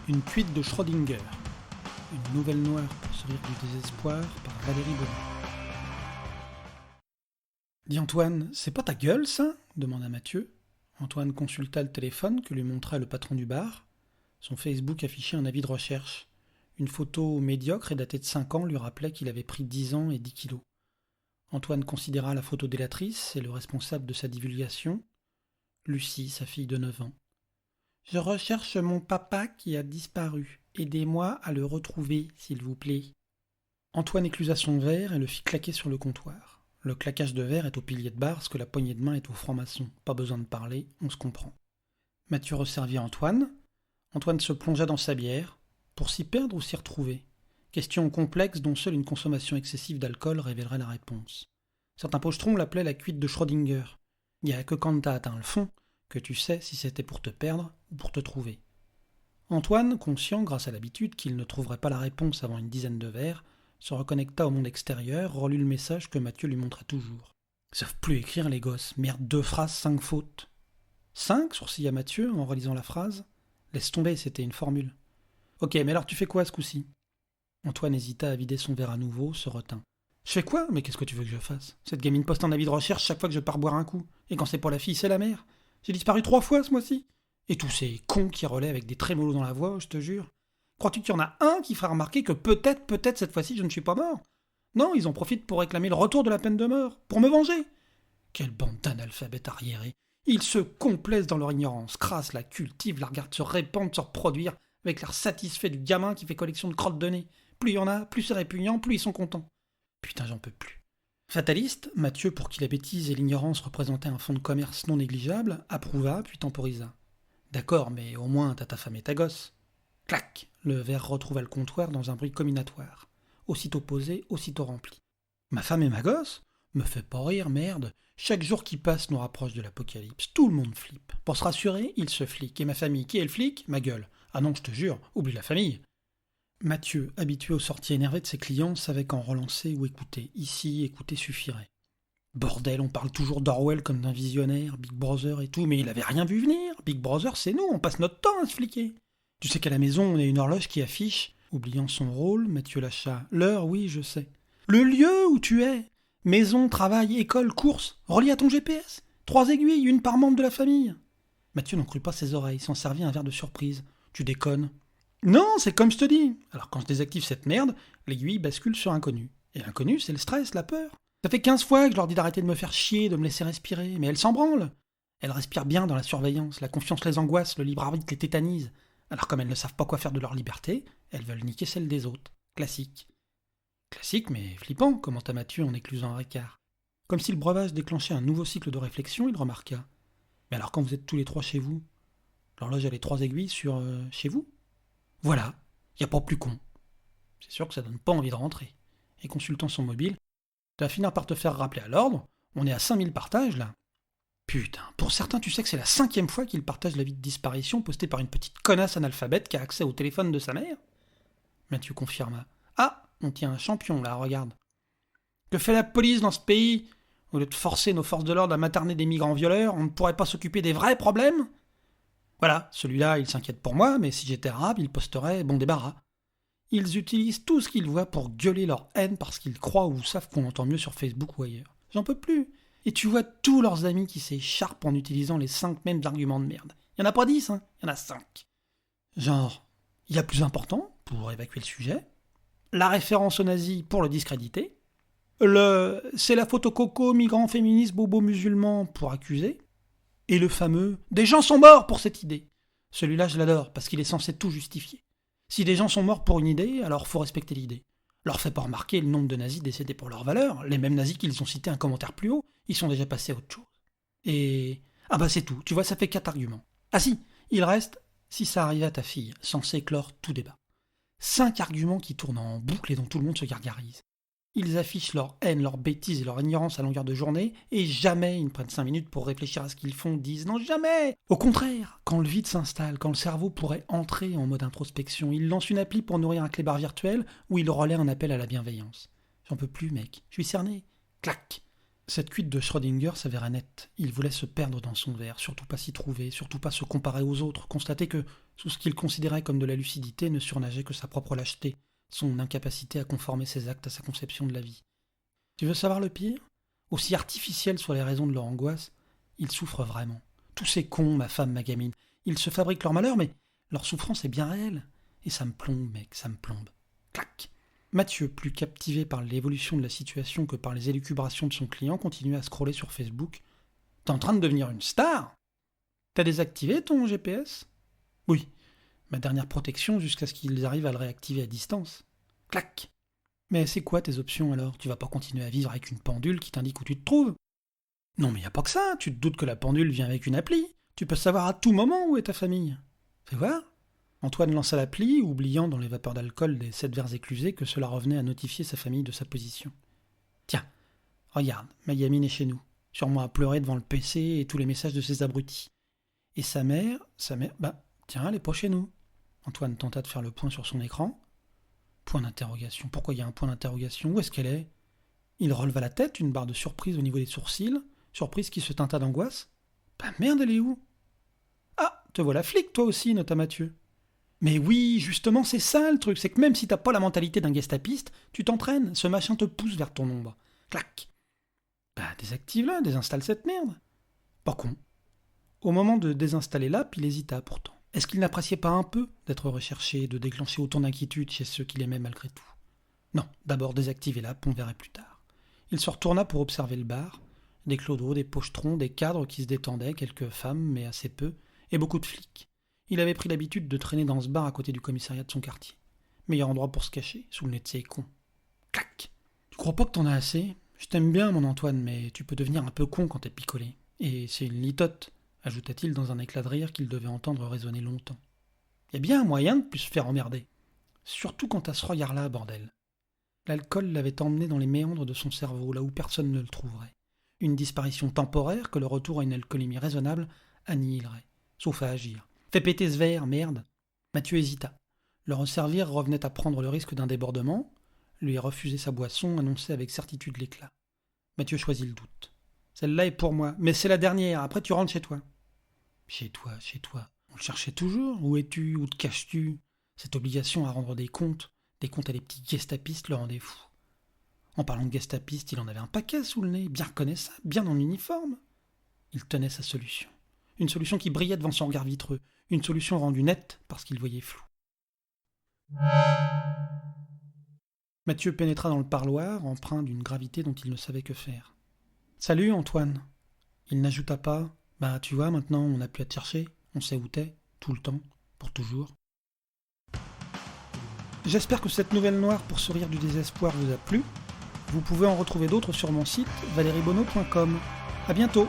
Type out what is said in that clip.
Une cuite de Schrödinger. Une nouvelle noire pour se rire du désespoir par Valérie Bonnet. Dis Antoine, c'est pas ta gueule ça ? Demanda Mathieu. Antoine consulta le téléphone que lui montra le patron du bar. Son Facebook affichait un avis de recherche. Une photo médiocre et datée de 5 ans lui rappelait qu'il avait pris 10 ans et 10 kilos. Antoine considéra la photo délatrice et le responsable de sa divulgation, Lucie, sa fille de 9 ans. « Je recherche mon papa qui a disparu. Aidez-moi à le retrouver, s'il vous plaît. » Antoine éclusa son verre et le fit claquer sur le comptoir. Le claquage de verre est au pilier de bar, ce que la poignée de main est au franc-maçon. Pas besoin de parler, on se comprend. Mathieu resservit Antoine. Antoine se plongea dans sa bière, pour s'y perdre ou s'y retrouver. Question complexe dont seule une consommation excessive d'alcool révélerait la réponse. Certains pochetrons l'appelaient la cuite de Schrödinger. Il n'y a que quand t'as atteint le fond que tu sais si c'était pour te perdre ou pour te trouver. Antoine, conscient grâce à l'habitude qu'il ne trouverait pas la réponse avant une dizaine de verres, se reconnecta au monde extérieur, relut le message que Mathieu lui montrait toujours. Ils savent plus écrire les gosses. Merde, 2 phrases, 5 fautes. 5 sourcilla Mathieu en relisant la phrase. Laisse tomber, c'était une formule. Ok, mais alors tu fais quoi ce coup-ci ? Antoine hésita à vider son verre à nouveau, se retint. Je fais quoi ? Mais qu'est-ce que tu veux que je fasse ? Cette gamine poste un avis de recherche chaque fois que je pars boire un coup. Et quand c'est pas la fille, c'est la mère. J'ai disparu 3 fois ce mois-ci. Et tous ces cons qui relaient avec des trémolos dans la voix, je te jure. Crois-tu qu'il y en a un qui fera remarquer que peut-être cette fois-ci je ne suis pas mort ? Non, ils en profitent pour réclamer le retour de la peine de mort, pour me venger. Quelle bande d'analphabètes arriérés. Ils se complaisent dans leur ignorance, crassent, la cultivent, la regardent se répandre, se reproduire, avec l'air satisfait du gamin qui fait collection de crottes de nez. Plus il y en a, plus c'est répugnant, plus ils sont contents. Putain, j'en peux plus. Fataliste, Mathieu, pour qui la bêtise et l'ignorance représentaient un fonds de commerce non négligeable, approuva puis temporisa. D'accord, mais au moins t'as ta femme et ta gosse. Clac, le verre retrouva le comptoir dans un bruit combinatoire. Aussitôt posé, aussitôt rempli. Ma femme et ma gosse ? Me fais pas rire, merde. Chaque jour qui passe nous rapproche de l'apocalypse. Tout le monde flippe. Pour se rassurer, il se flique. Et ma famille, qui est le flic ? Ma gueule. Ah non, je te jure, oublie la famille. Mathieu, habitué aux sorties énervées de ses clients, savait quand relancer ou écouter. Ici, écouter suffirait. Bordel, on parle toujours d'Orwell comme d'un visionnaire, Big Brother et tout, mais il avait rien vu venir. Big Brother, c'est nous, on passe notre temps à se fliquer. Tu sais qu'à la maison, on a une horloge qui affiche, oubliant son rôle, Mathieu lâcha. L'heure, oui, je sais. Le lieu où tu es. Maison, travail, école, course, relié à ton GPS. 3 aiguilles, une par membre de la famille. Mathieu n'en crut pas ses oreilles, s'en servit un verre de surprise. Tu déconnes. Non, c'est comme je te dis. Alors quand je désactive cette merde, l'aiguille bascule sur inconnu. Et l'inconnu, c'est le stress, la peur. Ça fait 15 fois que je leur dis d'arrêter de me faire chier, de me laisser respirer, mais elles s'en branlent. Elles respirent bien dans la surveillance, la confiance les angoisse, le libre arbitre les tétanise. Alors comme elles ne savent pas quoi faire de leur liberté, elles veulent niquer celle des autres. Classique. Classique, mais flippant, commenta Mathieu en éclusant un ricard. Comme si le breuvage déclenchait un nouveau cycle de réflexion, il remarqua. Mais alors quand vous êtes tous les 3 chez vous, l'horloge a les 3 aiguilles sur chez vous ? Voilà, y a pas plus con. C'est sûr que ça donne pas envie de rentrer. Et consultant son mobile, tu vas finir par te faire rappeler à l'ordre, on est à 5000 partages là. Putain, pour certains tu sais que c'est la 5e fois qu'ils partagent l'avis de disparition posté par une petite connasse analphabète qui a accès au téléphone de sa mère. Mathieu confirma. Ah, on tient un champion là, regarde. Que fait la police dans ce pays ? Au lieu de forcer nos forces de l'ordre à materner des migrants violeurs, on ne pourrait pas s'occuper des vrais problèmes ? Voilà, celui-là, il s'inquiète pour moi, mais si j'étais arabe, il posterait bon débarras. Ils utilisent tout ce qu'ils voient pour gueuler leur haine parce qu'ils croient ou savent qu'on entend mieux sur Facebook ou ailleurs. J'en peux plus. Et tu vois tous leurs amis qui s'écharpent en utilisant les 5 mêmes arguments de merde. Il y en a pas 10, hein, il y en a 5. Genre, il y a plus important, pour évacuer le sujet, la référence aux nazis pour le discréditer, c'est la photo coco, migrant, féministe, bobo musulman pour accuser, et le fameux « des gens sont morts pour cette idée ». Celui-là, je l'adore, parce qu'il est censé tout justifier. Si des gens sont morts pour une idée, alors faut respecter l'idée. Leur fait pas remarquer le nombre de nazis décédés pour leurs valeurs, les mêmes nazis qu'ils ont cités un commentaire plus haut, ils sont déjà passés à autre chose. Et... ah bah c'est tout, tu vois, ça fait 4 arguments. Ah si, il reste « si ça arrivait à ta fille », censé clore tout débat. 5 arguments qui tournent en boucle et dont tout le monde se gargarise. Ils affichent leur haine, leur bêtise et leur ignorance à longueur de journée, et jamais ils ne prennent 5 minutes pour réfléchir à ce qu'ils font, disent non, jamais. Au contraire, quand le vide s'installe, quand le cerveau pourrait entrer en mode introspection, ils lancent une appli pour nourrir un clébard virtuel, ou ils relaient un appel à la bienveillance. J'en peux plus, mec, je suis cerné. Clac. Cette cuite de Schrödinger s'avérait nette. Il voulait se perdre dans son verre, surtout pas s'y trouver, surtout pas se comparer aux autres, constater que, sous ce qu'il considérait comme de la lucidité, ne surnageait que sa propre lâcheté, son incapacité à conformer ses actes à sa conception de la vie. Tu veux savoir le pire ? Aussi artificielles soient les raisons de leur angoisse, ils souffrent vraiment. Tous ces cons, ma femme, ma gamine, ils se fabriquent leur malheur, mais leur souffrance est bien réelle. Et ça me plombe, mec, ça me plombe. Clac ! Mathieu, plus captivé par l'évolution de la situation que par les élucubrations de son client, continuait à scroller sur Facebook. « T'es en train de devenir une star ? T'as désactivé ton GPS ? Oui, ma dernière protection jusqu'à ce qu'ils arrivent à le réactiver à distance. Clac ! Mais c'est quoi tes options alors ? Tu vas pas continuer à vivre avec une pendule qui t'indique où tu te trouves ? Non mais y a pas que ça, tu te doutes que la pendule vient avec une appli. Tu peux savoir à tout moment où est ta famille. Fais voir. Antoine lança l'appli, oubliant dans les vapeurs d'alcool des 7 verres éclusés que cela revenait à notifier sa famille de sa position. Tiens, regarde, ma gamine est chez nous, sûrement à pleurer devant le PC et tous les messages de ses abrutis. Et sa mère, tiens, elle est pas chez nous. Antoine tenta de faire le point sur son écran. Point d'interrogation. Pourquoi il y a un point d'interrogation ? Où est-ce qu'elle est ? Il releva la tête, une barre de surprise au niveau des sourcils, surprise qui se teinta d'angoisse. Bah merde, elle est où ? Ah, te voilà flic toi aussi, nota Mathieu. Mais oui, justement, c'est ça le truc, c'est que même si t'as pas la mentalité d'un gestapiste, tu t'entraînes, ce machin te pousse vers ton ombre. Clac. Bah désactive-la, désinstalle cette merde. Pas con. Au moment de désinstaller l'app, il hésita pourtant. Est-ce qu'il n'appréciait pas un peu d'être recherché, de déclencher autant d'inquiétude chez ceux qu'il aimait malgré tout ? Non, d'abord désactiver l'app, on verrait plus tard. Il se retourna pour observer le bar. Des clodos, des pochetrons, des cadres qui se détendaient, quelques femmes, mais assez peu, et beaucoup de flics. Il avait pris l'habitude de traîner dans ce bar à côté du commissariat de son quartier. Meilleur endroit pour se cacher, sous le nez de ces cons. Clac ! Tu crois pas que t'en as assez ? Je t'aime bien, mon Antoine, mais tu peux devenir un peu con quand t'es picolé. Et c'est une litote, ajouta-t-il dans un éclat de rire qu'il devait entendre résonner longtemps. Y a bien un moyen de plus se faire emmerder. Surtout quand t'as ce regard-là, bordel. L'alcool l'avait emmené dans les méandres de son cerveau, là où personne ne le trouverait. Une disparition temporaire que le retour à une alcoolémie raisonnable annihilerait, sauf à agir. Fais péter ce verre, merde. Mathieu hésita. Le resservir revenait à prendre le risque d'un débordement. Lui refuser sa boisson annonçait avec certitude l'éclat. Mathieu choisit le doute. Celle-là est pour moi, mais c'est la dernière, après tu rentres chez toi. Chez toi. On le cherchait toujours. Où es-tu ? Où te caches-tu ? Cette obligation à rendre des comptes à les petits gestapistes le rendait fou. En parlant de gestapistes, il en avait un paquet sous le nez, bien reconnaissable, bien en uniforme. Il tenait sa solution. Une solution qui brillait devant son regard vitreux. Une solution rendue nette parce qu'il voyait flou. Mathieu pénétra dans le parloir, empreint d'une gravité dont il ne savait que faire. « Salut, Antoine !» Il n'ajouta pas « Bah, tu vois, maintenant, on n'a plus à te chercher. On sait où t'es, tout le temps, pour toujours. » J'espère que cette nouvelle noire pour sourire du désespoir vous a plu. Vous pouvez en retrouver d'autres sur mon site valeriebono.com. À bientôt.